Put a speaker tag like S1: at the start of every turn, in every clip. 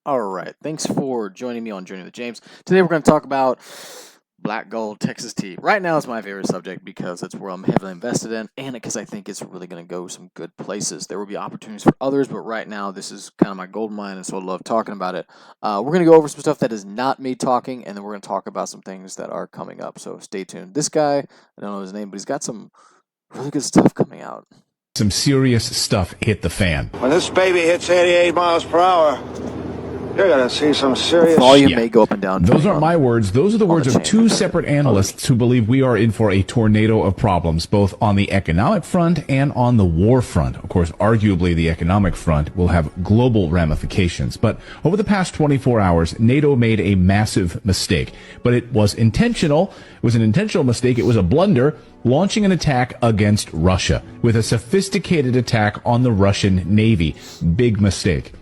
S1: All right, thanks for joining me on Journey with James. Today we're going to talk about black gold Texas tea. Right now it's my favorite subject because it's where I'm heavily invested in, and because I think it's really going to go some good places. There will be opportunities for others, but right now this is kind of my gold mine, and so I love talking about it. We're going to go over some stuff that is not me talking, and then we're going to talk about some things that are coming up, so stay tuned. This guy, I don't know his name, but he's got some really good stuff coming out.
S2: Some serious stuff hit the fan.
S3: When this baby hits 88 miles per hour, you're going to see some serious...
S1: The volume may go up and down.
S2: Those aren't my words. Those are the words of two separate analysts who believe we are in for a tornado of problems, both on the economic front and on the war front. Of course, arguably the economic front will have global ramifications. But over the past 24 hours, NATO made a massive mistake. But it was intentional. It was an intentional mistake. It was a blunder, launching an attack against Russia with a sophisticated attack on the Russian Navy. Big mistake.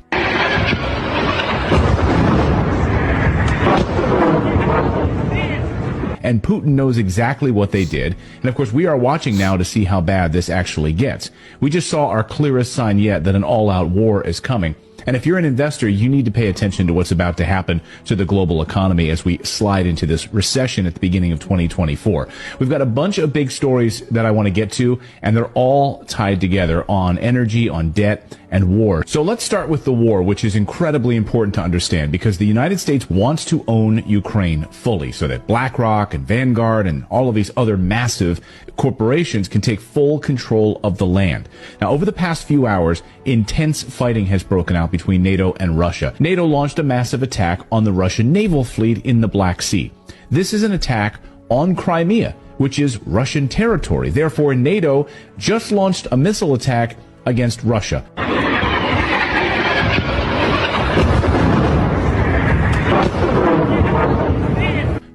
S2: And Putin knows exactly what they did. And of course, we are watching now to see how bad this actually gets. We just saw our clearest sign yet that an all-out war is coming. And if you're an investor, you need to pay attention to what's about to happen to the global economy as we slide into this recession at the beginning of 2024. We've got a bunch of big stories that I want to get to, and they're all tied together on energy, on debt, and war. So let's start with the war, which is incredibly important to understand because the United States wants to own Ukraine fully so that BlackRock and Vanguard and all of these other massive corporations can take full control of the land. Now, over the past few hours, intense fighting has broken out between NATO and Russia. NATO launched a massive attack on the Russian naval fleet in the Black Sea. This is an attack on Crimea, which is Russian territory. Therefore, NATO just launched a missile attack against Russia.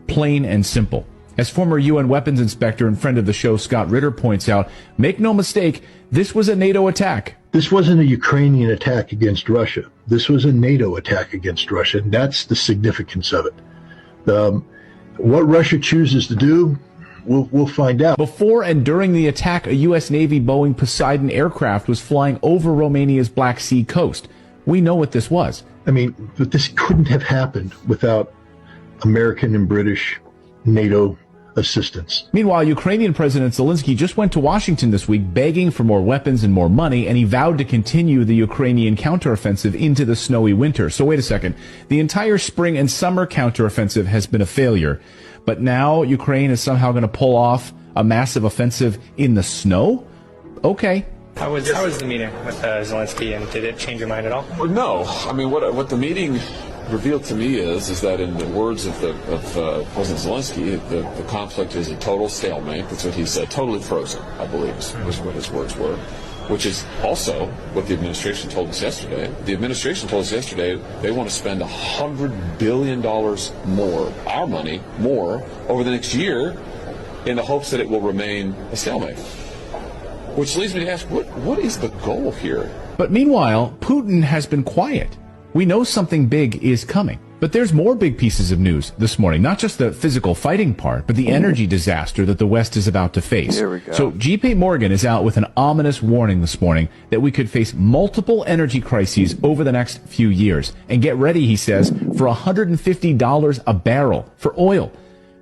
S2: Plain and simple. As former UN weapons inspector and friend of the show Scott Ritter points out, make no mistake, this was a NATO attack.
S4: This wasn't a Ukrainian attack against Russia. This was a NATO attack against Russia, and that's the significance of it. What Russia chooses to do, we'll find out.
S2: Before and during the attack, a U.S. Navy Boeing Poseidon aircraft was flying over Romania's Black Sea coast. We know what this was.
S4: I mean, but this couldn't have happened without American and British NATO assistance.
S2: Meanwhile, Ukrainian President Zelensky just went to Washington this week begging for more weapons and more money, and he vowed to continue the Ukrainian counteroffensive into the snowy winter. So wait a second. The entire spring and summer counteroffensive has been a failure, but now Ukraine is somehow going to pull off a massive offensive in the snow? Okay.
S5: How was the meeting with Zelensky, and did it change your mind at all?
S6: Well, no. I mean, what the meeting revealed to me is that in the words of President Zelensky, the conflict is a total stalemate. That's what he said. Totally frozen, I believe, was what his words were. Which is also what the administration told us yesterday. The administration told us yesterday they want to spend $100 billion more, our money, more, over the next year in the hopes that it will remain a stalemate. Which leads me to ask, what is the goal here?
S2: But meanwhile, Putin has been quiet. We know something big is coming. But there's more big pieces of news this morning, not just the physical fighting part, but the energy disaster that the West is about to face.
S1: Here we go.
S2: So JP Morgan is out with an ominous warning this morning that we could face multiple energy crises over the next few years. And get ready, he says, for $150 a barrel for oil.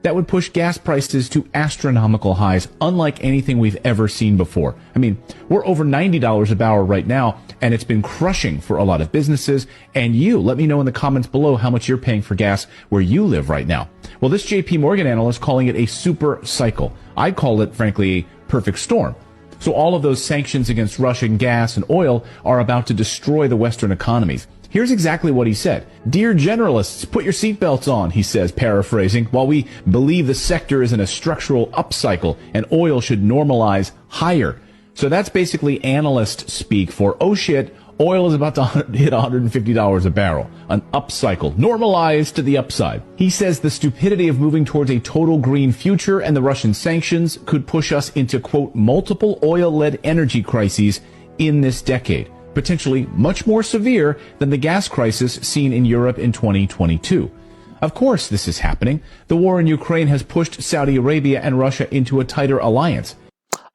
S2: That would push gas prices to astronomical highs, unlike anything we've ever seen before. I mean, we're over $90 a barrel right now, and it's been crushing for a lot of businesses. And you, let me know in the comments below how much you're paying for gas where you live right now. Well, this JP Morgan analyst calling it a super cycle. I'd call it, frankly, a perfect storm. So all of those sanctions against Russian gas and oil are about to destroy the Western economies. Here's exactly what he said. Dear generalists, put your seatbelts on, he says, paraphrasing. While we believe the sector is in a structural upcycle and oil should normalize higher. So that's basically analyst speak for, oh shit, oil is about to hit $150 a barrel. An upcycle, normalized to the upside. He says the stupidity of moving towards a total green future and the Russian sanctions could push us into, quote, multiple oil-led energy crises in this decade. Potentially much more severe than the gas crisis seen in Europe in 2022. Of course this is happening. The war in Ukraine has pushed Saudi Arabia and Russia into a tighter alliance.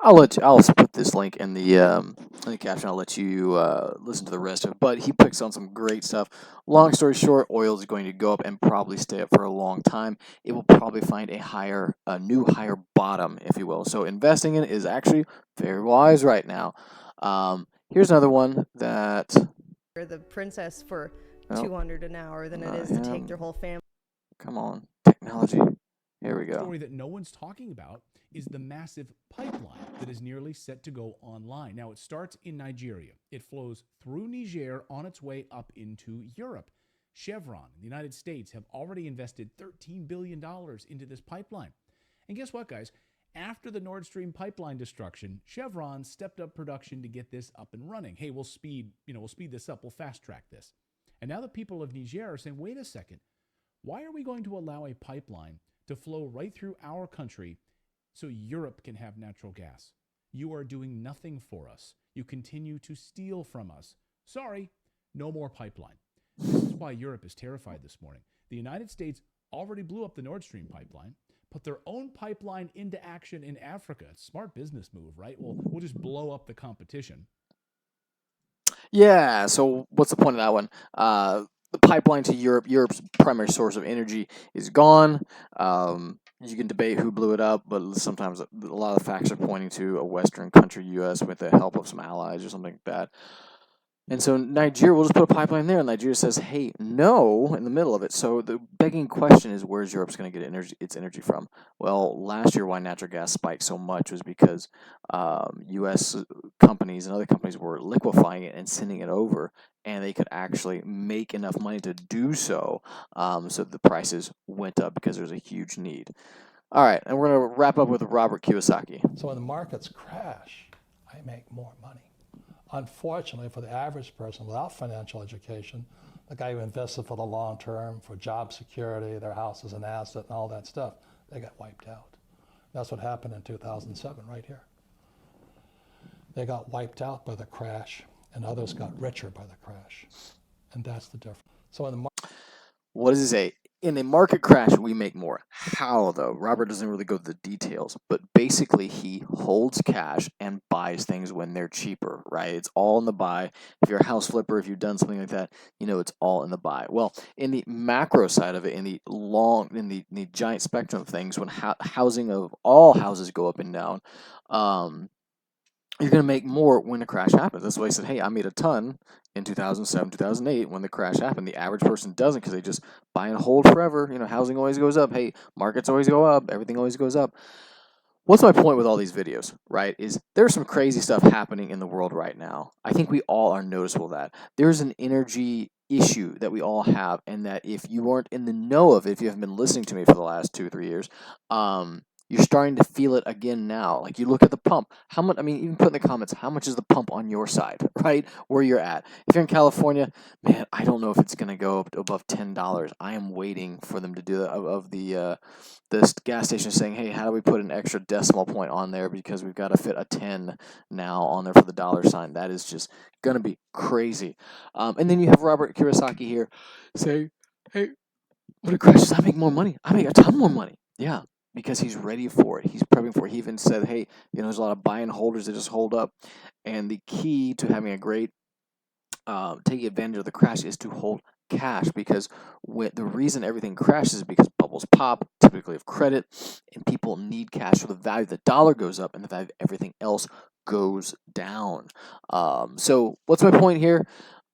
S1: I'll also put this link in the caption. I'll let you listen to the rest of it. But he picks on some great stuff. Long story short, oil is going to go up and probably stay up for a long time. It will probably find a new higher bottom, if you will. So investing in it is actually very wise right now. Here's another one that
S7: the princess for
S1: Oh,
S7: $200 an hour than it
S1: not
S7: is to
S1: him.
S7: take their whole family.
S1: Come on, technology. Here we
S2: The
S1: go.
S2: story that no one's talking about is the massive pipeline that is nearly set to go online. Now, it starts in Nigeria. It flows through Niger on its way up into Europe. Chevron in the United States have already invested $13 billion into this pipeline. And guess what, guys? After the Nord Stream pipeline destruction, Chevron stepped up production to get this up and running. Hey, we'll speed this up. We'll fast track this. And now the people of Niger are saying, wait a second, why are we going to allow a pipeline to flow right through our country so Europe can have natural gas? You are doing nothing for us. You continue to steal from us. Sorry, no more pipeline. This is why Europe is terrified this morning. The United States already blew up the Nord Stream pipeline, put their own pipeline into action in Africa. It's a smart business move, right? We'll just blow up the competition.
S1: Yeah, so what's the point of that one? The pipeline to Europe, Europe's primary source of energy is gone. You can debate who blew it up, but sometimes a lot of facts are pointing to a Western country, U.S., with the help of some allies or something like that. And so Nigeria will just put a pipeline there, and Nigeria says, hey, no, in the middle of it. So the begging question is, where's Europe's going to get its energy from? Well, last year why natural gas spiked so much was because U.S. companies and other companies were liquefying it and sending it over, and they could actually make enough money to do so, so the prices went up because there's a huge need. All right, and we're going to wrap up with Robert Kiyosaki.
S8: So when the markets crash, I make more money. Unfortunately, for the average person without financial education, the guy who invested for the long term, for job security, their house is an asset and all that stuff, they got wiped out. That's what happened in 2007 right here. They got wiped out by the crash, and others got richer by the crash. And that's the difference. So in the
S1: What does he say? In a market crash, we make more. How, though? Robert doesn't really go to the details, but basically he holds cash and buys things when they're cheaper, right? It's all in the buy. If you're a house flipper, if you've done something like that, you know it's all in the buy. Well, in the macro side of it, in the giant spectrum of things, when housing of all houses go up and down, you're going to make more when a crash happens. That's why I said, hey, I made a ton in 2007, 2008 when the crash happened. The average person doesn't because they just buy and hold forever. You know, housing always goes up. Hey, markets always go up. Everything always goes up. What's my point with all these videos, right, is there's some crazy stuff happening in the world right now. I think we all are noticeable that. There's an energy issue that we all have, and that if you weren't in the know of it, if you haven't been listening to me for the last 2 or 3 years, you're starting to feel it again now. Like you look at the pump. How much? I mean, even put in the comments, how much is the pump on your side, right? Where you're at. If you're in California, man, I don't know if it's going to go up to above $10. I am waiting for them to do that. Of the gas station saying, hey, how do we put an extra decimal point on there because we've got to fit a 10 now on there for the dollar sign. That is just going to be crazy. And then you have Robert Kiyosaki here saying, hey, when it crashes, I make more money. I make a ton more money. Yeah. Because he's ready for it. He's prepping for it. He even said, hey, you know, there's a lot of buy and holders that just hold up. And the key to having a great, taking advantage of the crash is to hold cash, because the reason everything crashes is because bubbles pop, typically of credit, and people need cash. So the value of the dollar goes up and the value of everything else goes down. So what's my point here?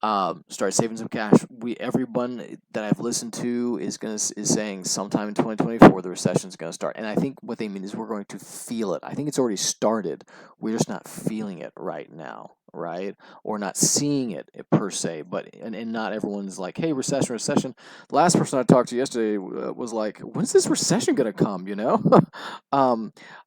S1: Start saving some cash. Everyone that I've listened to is saying sometime in 2024 the recession is going to start, and I think what they mean is we're going to feel it. I think it's already started. We're just not feeling it right now, right? Or not seeing it per se. But and not everyone's like, hey, recession. The last person I talked to yesterday was like, when's this recession going to come? You know,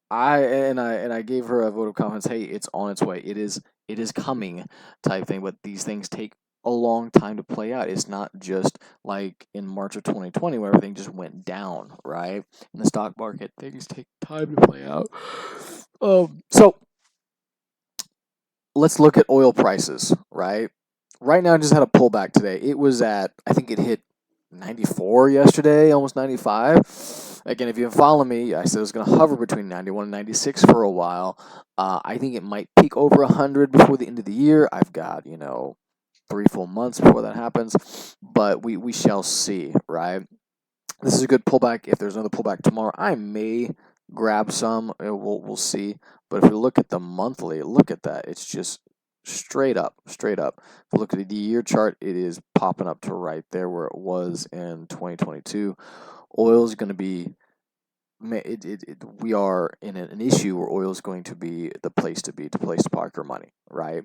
S1: I gave her a vote of confidence. Hey, it's on its way. It is coming, type thing. But these things take a long time to play out. It's not just like in March of 2020 where everything just went down, right? In the stock market, things take time to play out. So let's look at oil prices, right? Right now, I just had a pullback today. It was at, I think it hit 94 yesterday, almost 95. Again, if you follow me, I said it was going to hover between 91 and 96 for a while. I think it might peak over 100 before the end of the year. I've got, 3 full months before that happens, but we shall see, right? This is a good pullback. If there's another pullback tomorrow, I may grab some. We'll see. But if we look at the monthly, look at that. It's just straight up, straight up. If we look at the year chart, it is popping up to right there where it was in 2022. Oil is going to be, we are in an issue where oil is going to be the place to be, the place to park your money, right?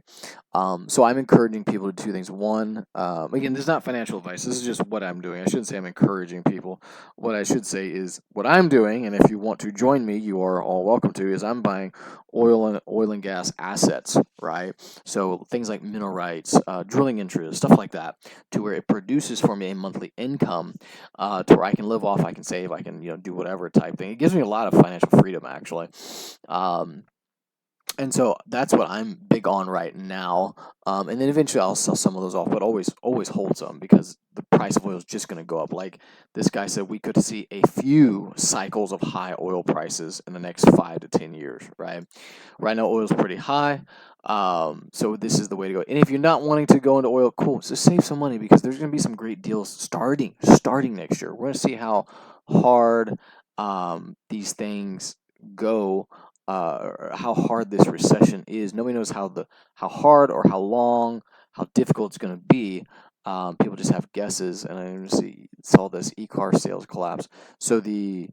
S1: So I'm encouraging people to do things. One, again, this is not financial advice. This is just what I'm doing. I shouldn't say I'm encouraging people. What I should say is what I'm doing, and if you want to join me, you are all welcome to, is I'm buying oil and gas assets, right? So things like mineral rights, drilling interest, stuff like that, to where it produces for me a monthly income, to where I can live off, I can save, I can do whatever type thing. It gives me a lot of financial freedom, actually. And so that's what I'm big on right now. And then eventually I'll sell some of those off, but always hold some, because the price of oil is just going to go up. Like this guy said, we could see a few cycles of high oil prices in the next 5 to 10 years, right? Right now oil is pretty high. So this is the way to go. And if you're not wanting to go into oil, cool. So save some money, because there's going to be some great deals starting next year. We're going to see how hard these things go. How hard this recession is. Nobody knows how hard or how long, how difficult it's going to be. People just have guesses, and I saw this e-car sales collapse. So this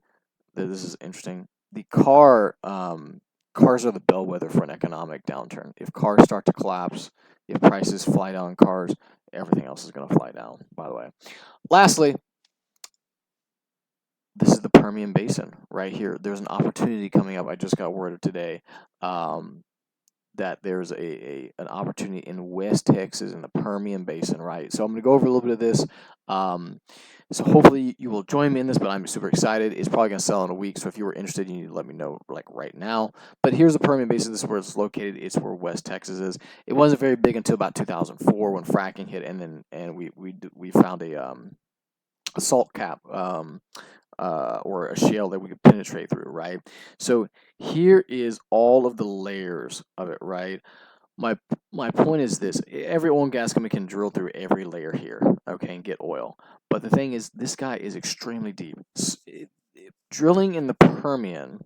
S1: is interesting. The cars are the bellwether for an economic downturn. If cars start to collapse, if prices fly down in cars, everything else is going to fly down, by the way. Lastly, this is the Permian Basin right here. There's an opportunity coming up. I just got word of today that there's an opportunity in West Texas in the Permian Basin, right? So I'm going to go over a little bit of this. So hopefully you will join me in this, but I'm super excited. It's probably going to sell in a week, so if you were interested, you need to let me know like right now. But here's the Permian Basin. This is where it's located. It's where West Texas is. It wasn't very big until about 2004 when fracking hit, and we found a salt cap. Or a shale that we could penetrate through, right? So here is all of the layers of it, right? My point is this: every oil and gas company can drill through every layer here, okay, and get oil. But the thing is, this guy is extremely deep. Drilling in the Permian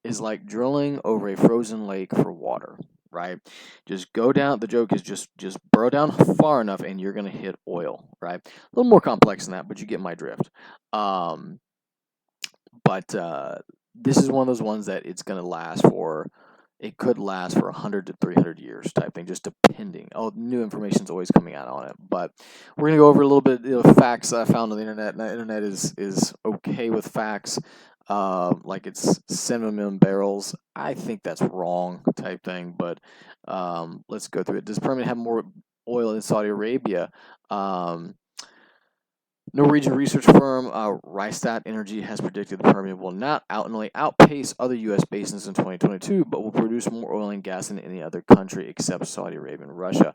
S1: is like drilling over a frozen lake for water, right? Just go down. The joke is just burrow down far enough, and you're gonna hit oil, right? A little more complex than that, but you get my drift. But this is one of those ones that it could last for 100 to 300 years type thing, just depending. Oh, new information is always coming out on it. But we're going to go over a little bit of facts that I found on the internet. And the internet is okay with facts, like it's 7 million barrels. I think that's wrong type thing, but let's go through it. Does Permian have more oil than Saudi Arabia? Norwegian research firm Rystad Energy has predicted the Permian will not only outpace other U.S. basins in 2022, but will produce more oil and gas than any other country except Saudi Arabia and Russia.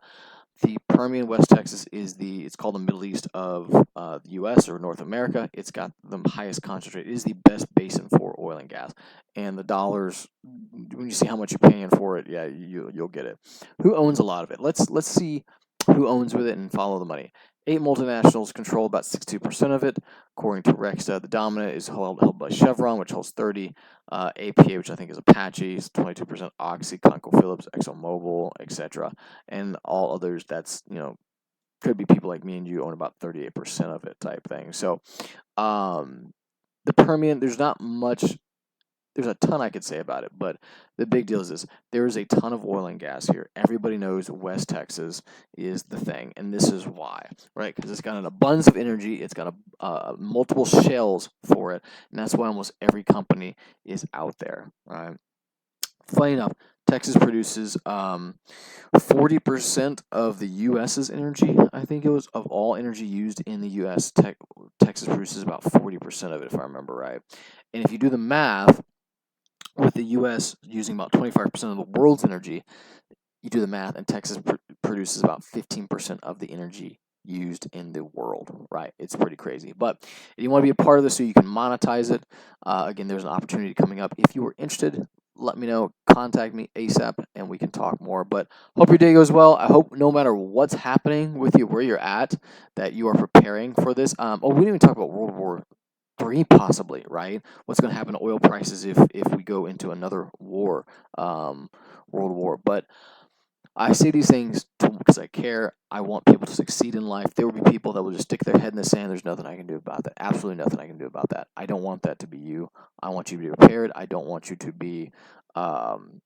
S1: The Permian, West Texas, it's called the Middle East of the U.S. or North America. It's got the highest concentrate. It is the best basin for oil and gas. And the dollars, when you see how much you're paying for it, yeah, you'll get it. Who owns a lot of it? Let's see who owns with it and follow the money. 8 multinationals control about 62% of it. According to Rexta, the dominant is held by Chevron, which holds 30%. APA, which I think is Apache, is 22%. Oxy, ConocoPhillips, ExxonMobil, etc. And all others, that's, could be people like me and you own about 38% of it type thing. So the Permian, there's not much. There's a ton I could say about it, but the big deal is this. There's a ton of oil and gas here. Everybody knows West Texas is the thing, and this is why, right? Because it's got an abundance of energy. It's got multiple shales for it, and that's why almost every company is out there, right? Funny enough, Texas produces 40% of the U.S.'s energy, I think it was, of all energy used in the U.S. Texas produces about 40% of it, if I remember right. And if you do the math, with the U.S. using about 25% of the world's energy, you do the math, and Texas produces about 15% of the energy used in the world, right? It's pretty crazy. But if you want to be a part of this so you can monetize it, again, there's an opportunity coming up. If you are interested, let me know. Contact me ASAP and we can talk more. But hope your day goes well. I hope no matter what's happening with you, where you're at, that you are preparing for this. We didn't even talk about World War III possibly, right? What's going to happen to oil prices if we go into another war, world war. But I say these things because I care. I want people to succeed in life. There will be people that will just stick their head in the sand. There's nothing I can do about that. Absolutely nothing I can do about that. I don't want that to be you. I want you to be prepared. I don't want you to be kind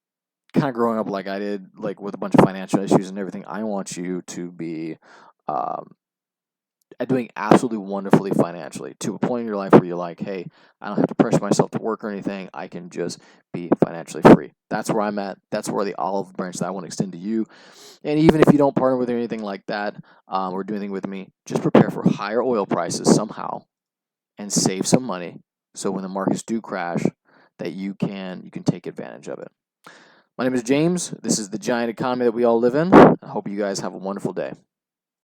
S1: of growing up like I did, like with a bunch of financial issues and everything. I want you to be doing absolutely wonderfully financially, to a point in your life where you're like, hey, I don't have to pressure myself to work or anything. I can just be financially free. That's where I'm at. That's where the olive branch that I want to extend to you. And even if you don't partner with me or anything like that, or do anything with me, just prepare for higher oil prices somehow and save some money so when the markets do crash, that you can take advantage of it. My name is James. This is the giant economy that we all live in. I hope you guys have a wonderful day.